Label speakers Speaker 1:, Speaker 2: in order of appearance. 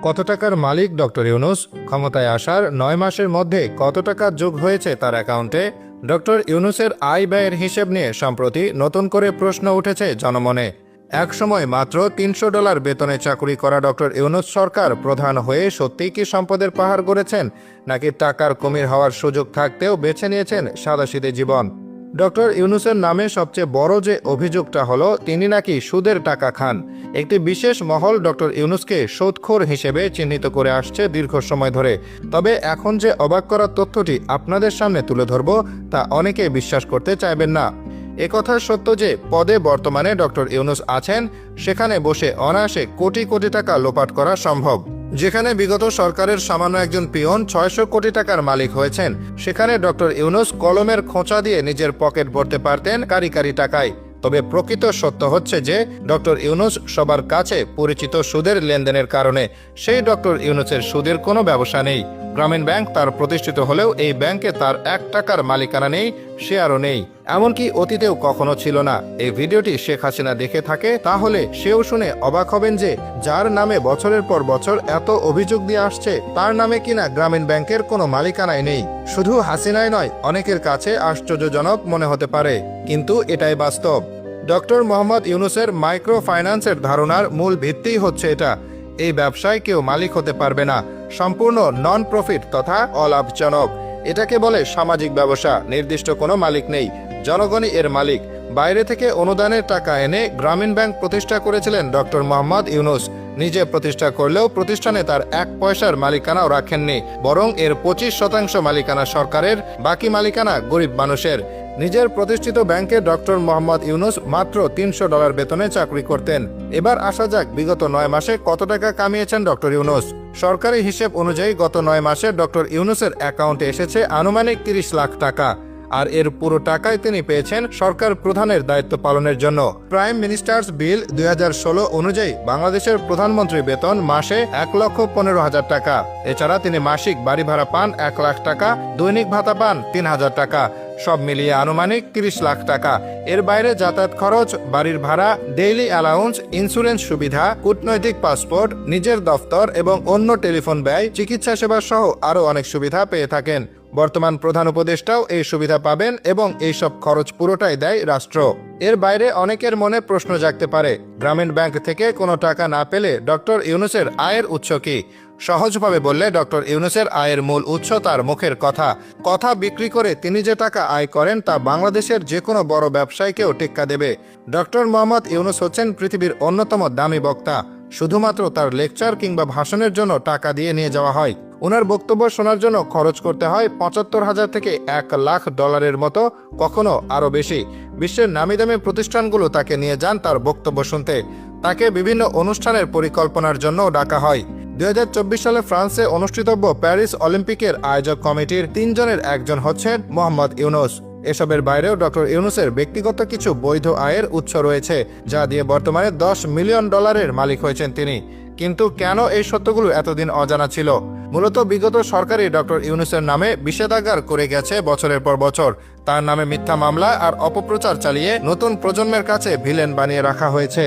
Speaker 1: কত টাকার মালিক ডক্টর ইউনূস? ক্ষমতায় আসার ৯ মাসের মধ্যে কত টাকা যোগ হয়েছে তার অ্যাকাউন্টে? ডক্টর ইউনূসের আয় ব্যয়ের হিসেব নিয়ে সম্প্রতি নতুন করে প্রশ্ন উঠেছে জনমনে। একসময় মাত্র $৩০০ বেতনে চাকরি করা ডক্টর ইউনূস সরকার প্রধান হয়ে সত্যিই কি সম্পদের পাহাড় গড়েছেন, নাকি টাকার কুমির হওয়ার সুযোগ থাকতেও বেছে নিয়েছেন সাদাসিধে জীবন? ডক্টর ইউনূসের নামে সবচেয়ে বড় যে অভিযোগটা হলো তিনি নাকি সুদের টাকা খান। একটি বিশেষ মহল ডক্টর ইউনূসকে সুদখোর হিসেবে চিহ্নিত করে আসছে দীর্ঘ সময় ধরে। তবে এখন যে অবাক করার তথ্যটি আপনাদের সামনে তুলে ধরব তা অনেকে বিশ্বাস করতে চাইবেন না। একথা সত্য যে পদে বর্তমানে ডক্টর ইউনূস আছেন সেখানে বসে অনায়াসে কোটি কোটি টাকা লোপাট করা সম্ভব। যেখানে বিগত সরকারের সামান্য একজন পিয়ন ৬০০ কোটি টাকার মালিক হয়েছেন, সেখানে ডক্টর ইউনূস কলমের খোঁচা দিয়ে নিজের পকেট ভরতে পারতেন কারি কারি টাকায়। তবে প্রকৃত সত্য হচ্ছে যে ডক্টর ইউনূস সবার কাছে পরিচিত সুদের লেনদেনের কারণে সেই ডক্টর ইউনূসের সুদের কোনো ব্যবসা নেই। গ্রামীণ ব্যাংক তার প্রতিষ্ঠিত হলেও এই ব্যাংকে তার ১ টাকার মালিকানা নেই, শেয়ারও নেই, এমনকি অতীতেও কখনো ছিল না। এই ভিডিওটি শেখ হাসিনা দেখে থাকে তাহলে সেও শুনে অবাক হবেন যে যার নামে বছরের পর বছর এত অভিযোগ দিয়ে আসছে তার নামে কিনা গ্রামীণ ব্যাংকের কোনো মালিকানাই নেই। শুধু হাসিনাই নয়, অনেকের কাছে আশ্চর্যজনক মনে হতে পারে, কিন্তু এটাই বাস্তব। ডক্টর মোহাম্মদ ইউনূসের মাইক্রো ফাইন্যান্সের ধারণার মূল ভিত্তিই হচ্ছে এটা: এই ব্যবসায় কেউ মালিক হতে পারবে না, সম্পূর্ণ নন প্রফিট তথা অলাভজনক। এটাকে বলে সামাজিক ব্যবসা। নির্দিষ্ট কোনো মালিক নেই, জনগণই এর মালিক। বাইরে থেকে অনুদানের টাকা এনে গ্রামীণ ব্যাংক প্রতিষ্ঠা করেছিলেন ডক্টর মোহাম্মদ ইউনূস। নিজে প্রতিষ্ঠা করলেও প্রতিষ্ঠানে তার ১ পয়সার মালিকানাও রাখেননি, বরং এর ২৫% মালিকানা সরকারের, বাকি মালিকানা গরিব মানুষের। নিজের প্রতিষ্ঠিত ব্যাংকে ডক্টর মোহাম্মদ ইউনূস মাত্র $৩০০ বেতনে চাকরি করতেন। এবার আসা যাক বিগত ৯ মাসে কত টাকা কামিয়েছেন ডক্টর ইউনূস। সরকারি হিসেব অনুযায়ী গত ৯ মাসে ডক্টর ইউনূসের অ্যাকাউন্টে এসেছে আনুমানিক ৩০ লাখ টাকা, আর এর পুরো টাকাই তিনি পেয়েছেন সরকার প্রধানের দায়িত্ব পালনের জন্য। প্রাইম মিনিস্টার্স বিল ২০১৬ অনুযায়ী বাংলাদেশের প্রধানমন্ত্রীর বেতন মাসে ১,১৫,০০০ টাকা। এছাড়া তিনি মাসিক বাড়ি ভাড়া পান ১ লাখ টাকা, দৈনিক ভাতা পান ৩,০০০ টাকা, সব মিলিয়ে আনুমানিক ৩০ লাখ টাকা। এর বাইরে যাতায়াত খরচ, বাড়ির ভাড়া, ডেইলি অ্যালাউন্স, ইন্স্যুরেন্স সুবিধা, কূটনৈতিক পাসপোর্ট, নিজের দফতর এবং অন্য টেলিফোন ব্যয়, চিকিৎসা সেবা সহ আরও অনেক সুবিধা পেয়ে থাকেন। বর্তমান প্রধান উপদেষ্টাও এই সুবিধা পাবেন এবং এইসব খরচ পুরোটাই দেয় রাষ্ট্র। এর বাইরে অনেকের মনে প্রশ্ন জাগতে পারে, গ্রামীণ ব্যাংক থেকে কোনো টাকা না পেলে ডক্টর ইউনূসের আয়ের উৎস কি? সহজভাবে বললে ডক্টর ইউনূসের আয়ের মূল উৎস তার মুখের কথা বিক্রি করে তিনি যে টাকা আয় করেন তা বাংলাদেশের যে কোনো বড় ব্যবসায়ীকেও টেক্কা দেবে। ডক্টর মোহাম্মদ ইউনূস হচ্ছেন পৃথিবীর অন্যতম দামি বক্তা। শুধুমাত্র তার লেকচার কিংবা ভাষণের জন্য টাকা দিয়ে নিয়ে যাওয়া হয়। ওনার বক্তব্য শোনার জন্য খরচ করতে হয় $৭৫,০০০ থেকে $১ লাখ মতো, কখনো আরও বেশি। বিশ্বের নামি দামি প্রতিষ্ঠানগুলো তাকে নিয়ে যান তার বক্তব্য শুনতে। তাকে বিভিন্ন অনুষ্ঠানের পরিকল্পনার জন্য ডাকা হয়। ২০২৪ সালে ফ্রান্সে অনুষ্ঠিতব্য প্যারিস অলিম্পিকের আয়োজক কমিটির ৩ জনের একজন হচ্ছেন মোহাম্মদ ইউনূস। এসবের বাইরেও ডক্টর ইউনূসের ব্যক্তিগত কিছু বৈধ আয়ের উৎস রয়েছে, যা দিয়ে বর্তমানে $১০ মিলিয়ন মালিক হয়েছেন তিনি। কিন্তু কেন এই সত্যগুলো এতদিন অজানা ছিল? মূলত বিগত সরকারই ডক্টর ইউনূসের নামে বিষেধাগার করে গেছে বছরের পর বছর। তার নামে মিথ্যা মামলা আর অপপ্রচার চালিয়ে নতুন প্রজন্মের কাছে ভিলেন বানিয়ে রাখা হয়েছে।